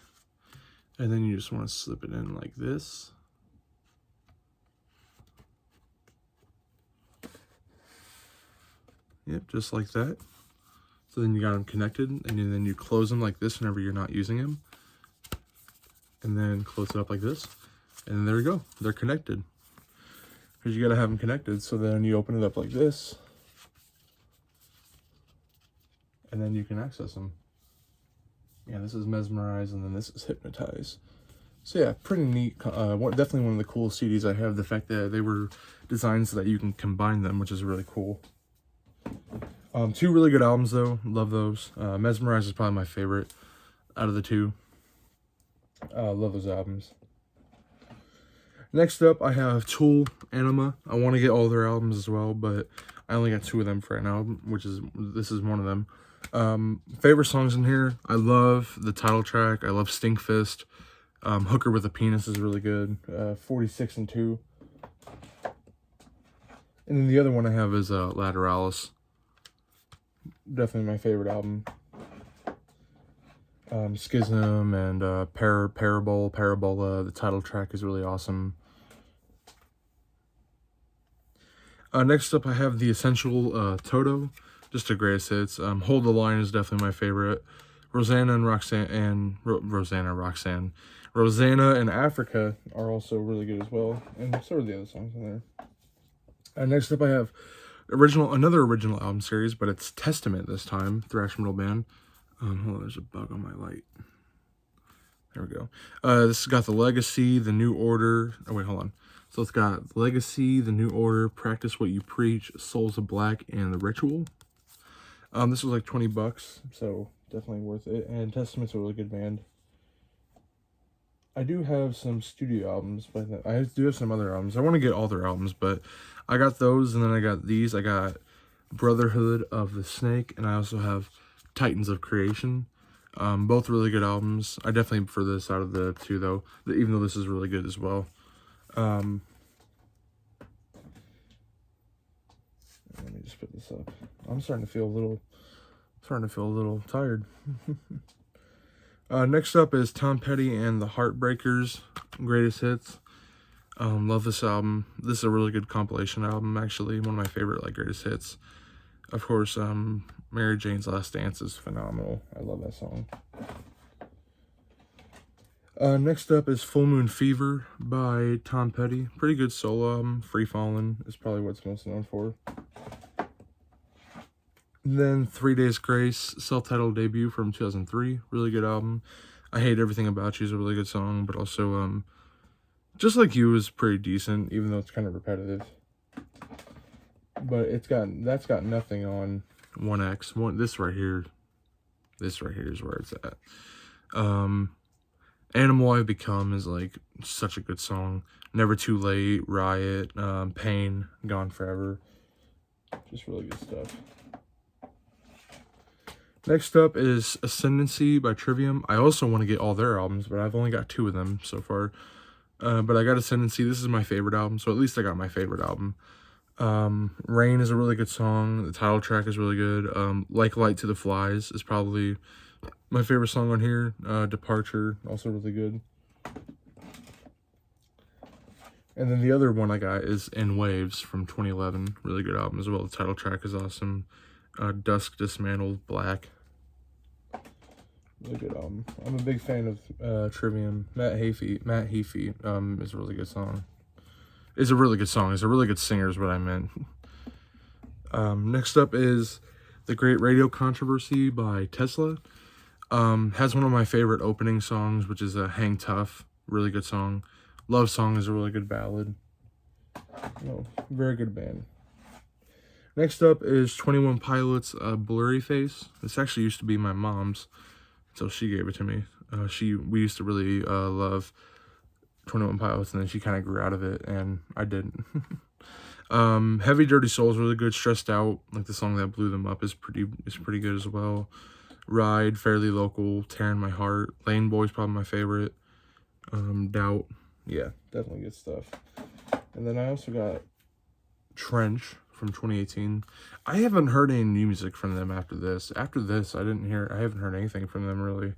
A: And then you just want to slip it in like this. Yep, just like that. So then you got them connected, and then you close them like this whenever you're not using them. And then close it up like this. And there you go. They're connected. Because you got to have them connected. So then you open it up like this. And then you can access them. Yeah, this is Mesmerize, and then this is Hypnotize. So yeah, pretty neat. Definitely one of the cool CDs I have. The fact that they were designed so that you can combine them, which is really cool. Two really good albums though. Love those. Mesmerize is probably my favorite out of the two. Love those albums. Next up, I have Tool, Anima. I want to get all their albums as well, but I only got 2 of them for right now, this is one of them. Favorite songs in here, I love the title track. I love Stinkfist. Hooker with a Penis is really good. 46 and 2. And then the other one I have is Lateralis. Definitely my favorite album. Schism and Parabola. The title track is really awesome. Next up, I have the Essential Toto, just a greatest hits. Hold the Line is definitely my favorite. Rosanna and Rosanna and Africa are also really good as well, and so are the other songs in there. Next up, I have another original album series, but it's Testament this time, thrash metal band. Hold on, there's a bug on my light. There we go. This has got The Legacy, The New Order. Oh, wait, hold on. So it's got Legacy, The New Order, Practice What You Preach, Souls of Black, and The Ritual. This was like $20, so definitely worth it. And Testament's a really good band. I do have some studio albums, but I do have some other albums. I want to get all their albums, but I got those, and then I got these. I got Brotherhood of the Snake, and I also have Titans of Creation. Both really good albums. I definitely prefer this out of the two, though, even though this is really good as well. Let me just put this up. I'm starting to feel a little tired. Next up is Tom Petty and the Heartbreakers, Greatest Hits. Love this album. This is a really good compilation album, actually. One of my favorite, greatest hits. Of course, Mary Jane's Last Dance is phenomenal. I love that song. Next up is Full Moon Fever by Tom Petty. Pretty good solo album. Free Fallin' is probably what it's most known for. And then 3 Days Grace, self-titled debut from 2003. Really good album. I Hate Everything About You is a really good song, but also Just Like You is pretty decent, even though it's kind of repetitive. But that's got nothing on 1X. This right here is where it's at. Animal I've Become is such a good song. Never Too Late, Riot, Pain, Gone Forever. Just really good stuff. Next up is Ascendancy by Trivium. I also want to get all their albums, but I've only got 2 of them so far. But I got Ascendancy. This is my favorite album, so at least I got my favorite album. Rain is a really good song. The title track is really good. Like Light to the Flies is probably my favorite song on here. Departure, also really good. And then the other one I got is In Waves from 2011. Really good album as well. The title track is awesome. Dusk Dismantled, Black. Really good album. I'm a big fan of Trivium. Matt Heafy is a really good song. It's a really good song. It's a really good singer is what I meant. Next up is The Great Radio Controversy by Tesla. Has one of my favorite opening songs, which is Hang Tough. Really good song. Love Song is a really good ballad. Very good band. Next up is 21 Pilots, Blurry Face. This actually used to be my mom's, so she gave it to me. We used to really love 21 Pilots, and then she kind of grew out of it, and I didn't. Heavy Dirty Soul is really good. Stressed Out, the song that blew them up, is pretty good as well. Ride, Fairly Local, Tearing My Heart. Lane Boy's probably my favorite. Doubt, yeah, definitely good stuff. And then I also got Trench from 2018. I haven't heard any new music from them after this. After this, I haven't heard anything from them really.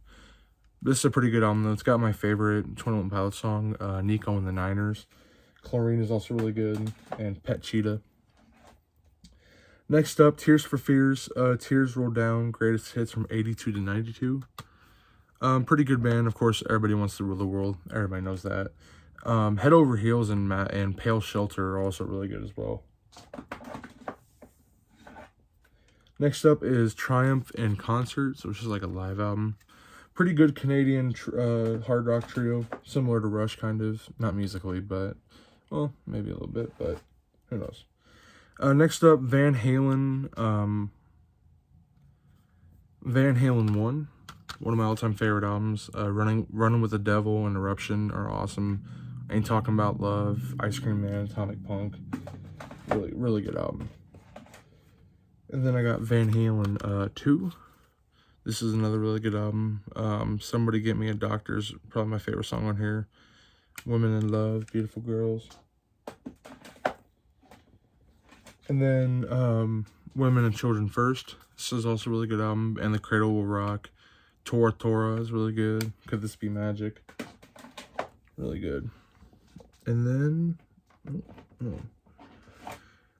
A: This is a pretty good album though. It's got my favorite 21 Pilots song, Nico and the Niners. Chlorine is also really good, and Pet Cheetah. Next up, Tears for Fears. Tears Roll Down, greatest hits from 82 to 92. Pretty good band. Of course, Everybody Wants to Rule the World. Everybody knows that. Head Over Heels and Pale Shelter are also really good as well. Next up is Triumph in Concert, which is like a live album. Pretty good Canadian hard rock trio, similar to Rush, kind of. Not musically, but, well, maybe a little bit, but who knows. Next up, Van Halen. Van Halen 1, one of my all-time favorite albums. Running with the Devil and Eruption are awesome. Ain't Talking About Love, Ice Cream Man, Atomic Punk. Really, really good album. And then I got Van Halen 2. This is another really good album. Somebody Get Me a Doctor's probably my favorite song on here. Women in Love, Beautiful Girls. And then Women and Children First. This is also a really good album. And The Cradle Will Rock. Tora Tora is really good. Could This Be Magic? Really good. And then...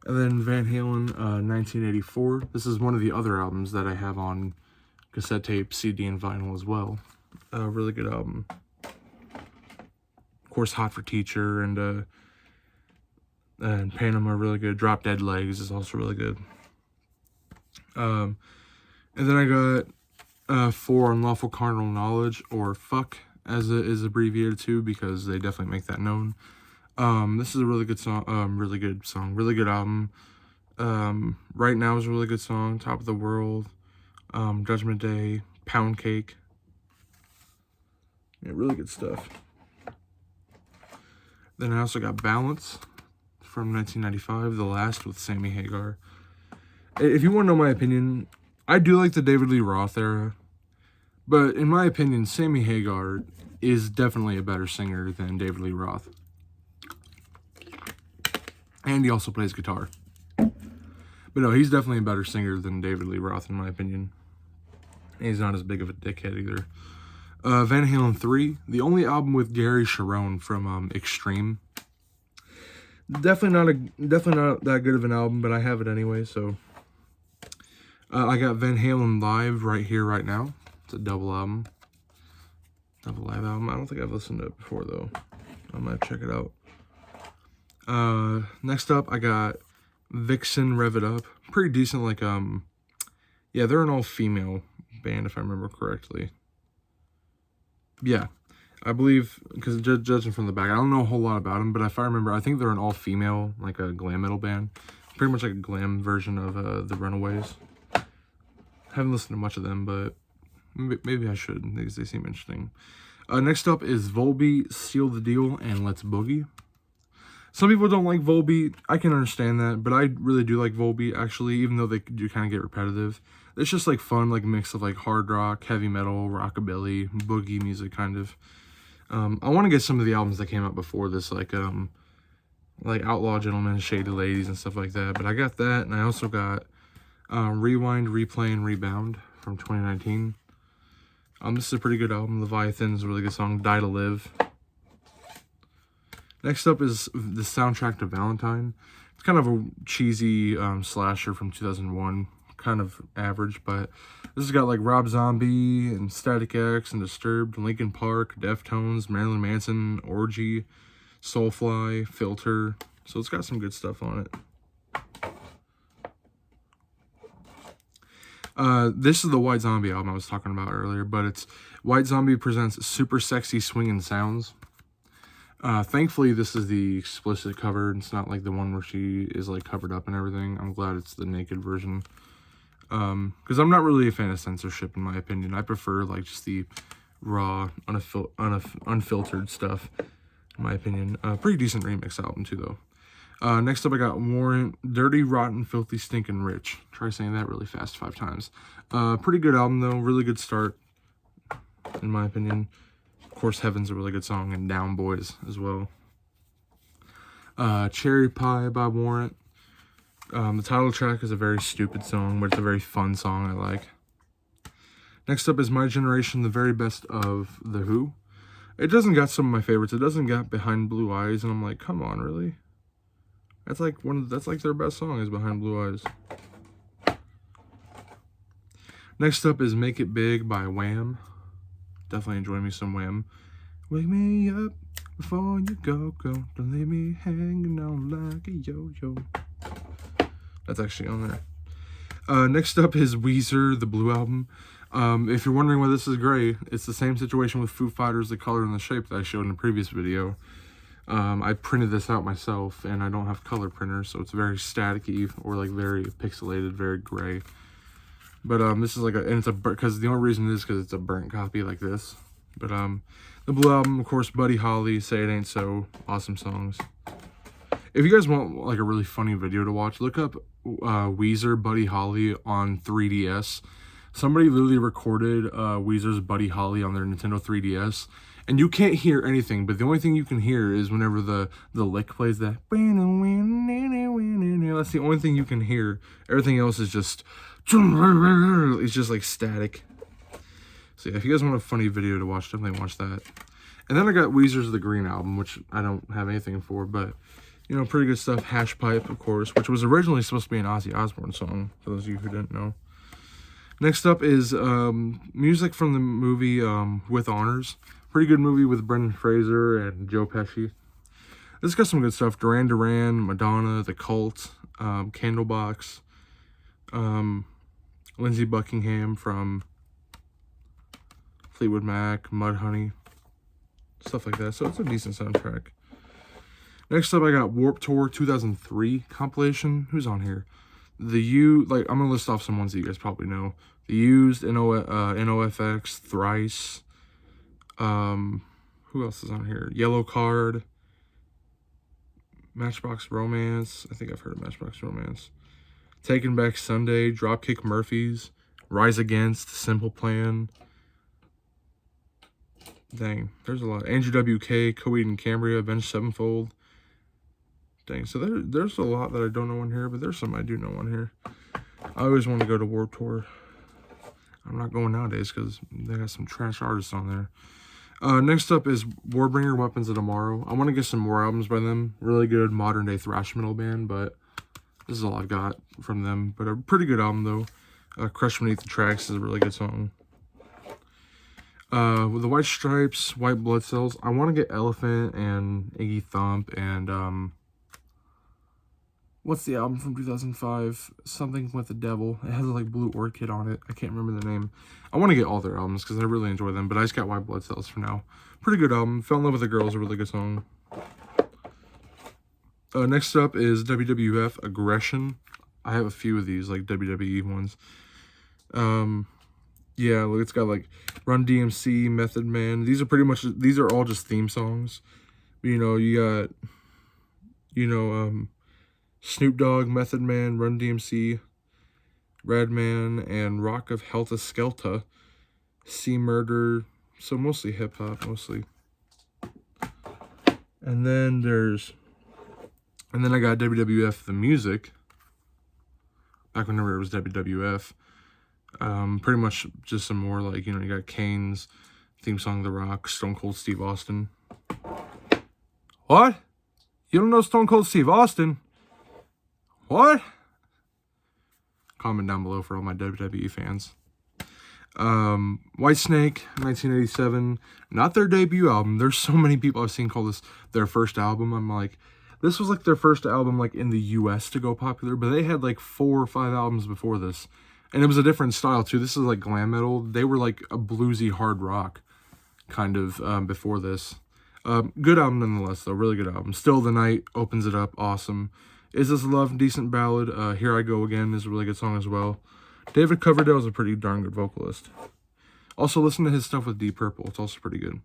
A: And then Van Halen 1984. This is one of the other albums that I have on cassette tape, CD, and vinyl as well. Really good album. Of course, Hot for Teacher and Panama are really good. Drop Dead Legs is also really good. And then I got For Unlawful Carnal Knowledge, or FUCK as it is abbreviated to, because they definitely make that known. This is a really good song, really good album. Right Now is a really good song. Top of the World, Judgment Day, Pound Cake. Yeah, really good stuff. Then I also got Balance from 1995, The Last with Sammy Hagar. If you want to know my opinion, I do like the David Lee Roth era, but in my opinion, Sammy Hagar is definitely a better singer than David Lee Roth. And he also plays guitar. But no, he's definitely a better singer than David Lee Roth, in my opinion. And he's not as big of a dickhead either. Van Halen 3, the only album with Gary Cherone from Extreme. Definitely not that good of an album, but I have it anyway, so. I got Van Halen Live Right Here, Right Now. It's a double album. Double live album. I don't think I've listened to it before, though. I might check it out. Next up, I got Vixen Rev It Up. Pretty decent, like, yeah, they're an all-female band, if I remember correctly. Yeah, I believe, because judging from the back, I don't know a whole lot about them, but if I remember, I think they're an all-female, like a glam metal band. Pretty much like a glam version of The Runaways. Haven't listened to much of them, but maybe I should. They seem interesting. Next up is Volbeat, Seal the Deal, and Let's Boogie. Some people don't like Volbeat. I can understand that, but I really do like Volbeat, actually, even though they do kind of get repetitive. It's just, like, fun, like, mix of, like, hard rock, heavy metal, rockabilly, boogie music, kind of. I want to get some of the albums that came out before this, like Outlaw Gentlemen, Shady Ladies, and stuff like that. But I got that, and I also got Rewind, Replay, and Rebound from 2019. This is a pretty good album. Leviathan's a really good song. Die to Live. Next up is the soundtrack to Valentine. It's kind of a cheesy slasher from 2001. Kind of average, but this has got like Rob Zombie and Static X and Disturbed, Linkin Park, Deftones, Marilyn Manson, Orgy, Soulfly, Filter. So it's got some good stuff on it. This is the White Zombie album I was talking about earlier, but it's White Zombie presents Super Sexy Swingin' Sounds. Thankfully, this is the explicit cover. It's not like the one where she is like covered up and everything. I'm glad it's the naked version. Because I'm not really a fan of censorship, in my opinion. I prefer like just the raw, unfiltered stuff, in my opinion. Pretty decent remix album too, though. Next up, I got Warrant, Dirty, Rotten, Filthy, Stinkin' Rich. Try saying that really fast 5 times. Pretty good album, though. Really good start, in my opinion. Of course, Heaven's a really good song, and Down Boys as well. Cherry Pie by Warrant. The title track is a very stupid song, but it's a very fun song I like. Next up is My Generation, the very best of The Who. It doesn't got some of my favorites. It doesn't got Behind Blue Eyes, and I'm like, come on, really? That's like their best song is Behind Blue Eyes. Next up is Make It Big by Wham. Definitely enjoy me some Wham. Wake me up before you go. Don't leave me hanging on like a yo-yo. That's actually on there. Next up is Weezer, the Blue Album. If you're wondering why this is gray, it's the same situation with Foo Fighters, the color and the shape that I showed in the previous video. I printed this out myself, and I don't have color printers, so it's very staticky or like very pixelated, very gray. But this is like and it's because the only reason is because it's a burnt copy like this. But the Blue Album, of course, Buddy Holly, Say It Ain't So, awesome songs. If you guys want like a really funny video to watch, look up Weezer, Buddy Holly on 3DS. Somebody literally recorded Weezer's Buddy Holly on their Nintendo 3DS, and you can't hear anything, but the only thing you can hear is whenever the lick plays that. That's the only thing you can hear. Everything else is just, it's just like static. So yeah, if you guys want a funny video to watch, definitely watch that. And then I got Weezer's The Green Album, which I don't have anything for, but, you know, pretty good stuff. Hash Pipe, of course, which was originally supposed to be an Ozzy Osbourne song, for those of you who didn't know. Next up is music from the movie With Honors. Pretty good movie with Brendan Fraser and Joe Pesci. This got some good stuff. Duran Duran, Madonna, The Cult, Candlebox, Lindsey Buckingham from Fleetwood Mac, Mudhoney, stuff like that. So it's a decent soundtrack. Next up, I got Warped Tour 2003 compilation. Who's on here? I'm gonna list off some ones that you guys probably know. The Used, NOFX, Thrice. Who else is on here? Yellow Card, Matchbox Romance. I think I've heard of Matchbox Romance. Taking Back Sunday, Dropkick Murphys, Rise Against, Simple Plan. Dang, there's a lot. Andrew WK, Coheed and Cambria, Avenged Sevenfold. Dang, so there's a lot that I don't know on here, but there's some I do know on here. I always want to go to Warped Tour. I'm not going nowadays because they got some trash artists on there. Next up is Warbringer, Weapons of Tomorrow. I want to get some more albums by them. Really good modern day thrash metal band, but this is all I've got from them. But a pretty good album though. Crush Beneath the Tracks is a really good song. With the White Stripes, White Blood Cells, I want to get Elephant and Iggy Thump and what's the album from 2005? Something with the Devil. It has like Blue Orchid on it. I can't remember the name. I want to get all their albums because I really enjoy them, but I just got White Blood Cells for now. Pretty good album. Fell in Love with a Girl is a really good song. Next up is WWF Aggression. I have a few of these, like WWE ones. Yeah, look, it's got like Run DMC, Method Man. These are all just theme songs. You know, you got, Snoop Dogg, Method Man, Run DMC, Redman, and Rock of Helta Skelta, C Murder. So mostly hip hop, mostly. And then I got WWF The Music. Back whenever it was WWF. Pretty much just some more like, you got Kane's theme song, The Rock, Stone Cold Steve Austin. What? You don't know Stone Cold Steve Austin? What? Comment down below for all my WWE fans. Whitesnake, 1987. Not their debut album. There's so many people I've seen call this their first album. I'm like, this was like their first album like in the US to go popular, but they had like 4 or 5 albums before this. And it was a different style too. This is like glam metal. They were like a bluesy hard rock kind of before this. Good album nonetheless though. Really good album. Still the Night opens it up. Awesome. Is This Love? Decent ballad. Here I Go Again is a really good song as well. David Coverdale is a pretty darn good vocalist. Also listen to his stuff with Deep Purple. It's also pretty good.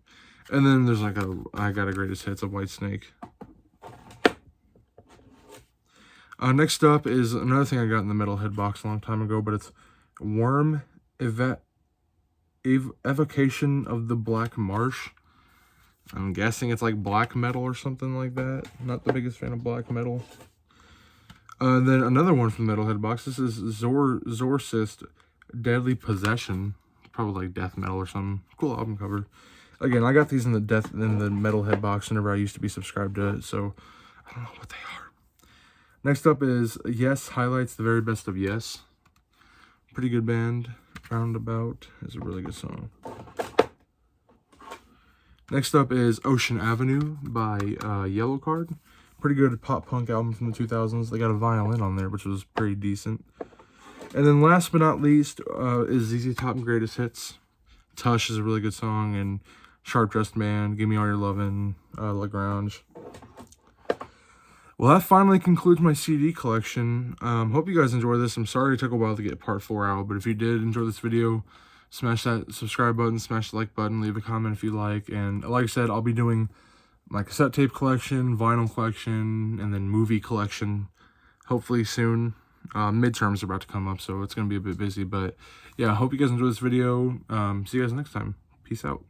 A: And then there's like I Got a Greatest Hits of Whitesnake. Next up is another thing I got in the Metalhead box a long time ago, but it's Worm Evocation of the Black Marsh. I'm guessing it's like black metal or something like that. Not the biggest fan of black metal. Then another one from the Metalhead box. This is Exorcist Deadly Possession. Probably like death metal or something. Cool album cover. Again, I got these in the Metalhead box whenever I used to be subscribed to it, so I don't know what they are. Next up is Yes Highlights the Very Best of Yes. Pretty good band. Roundabout is a really good song. Next up is Ocean Avenue by Yellowcard. Pretty good pop punk album from the 2000s. They got a violin on there, which was pretty decent. And then last but not least is ZZ Top and Greatest Hits. Tush is a really good song, and Sharp Dressed Man, Give Me All Your Lovin', Lagrange. Well, that finally concludes my CD collection. Hope you guys enjoyed this. I'm sorry it took a while to get part 4 out, but if you did enjoy this video, smash that subscribe button, smash the like button, leave a comment if you like. And like I said, I'll be doing my cassette tape collection, vinyl collection, and then movie collection hopefully soon. Midterms are about to come up, so it's going to be a bit busy. But yeah, I hope you guys enjoyed this video. See you guys next time. Peace out.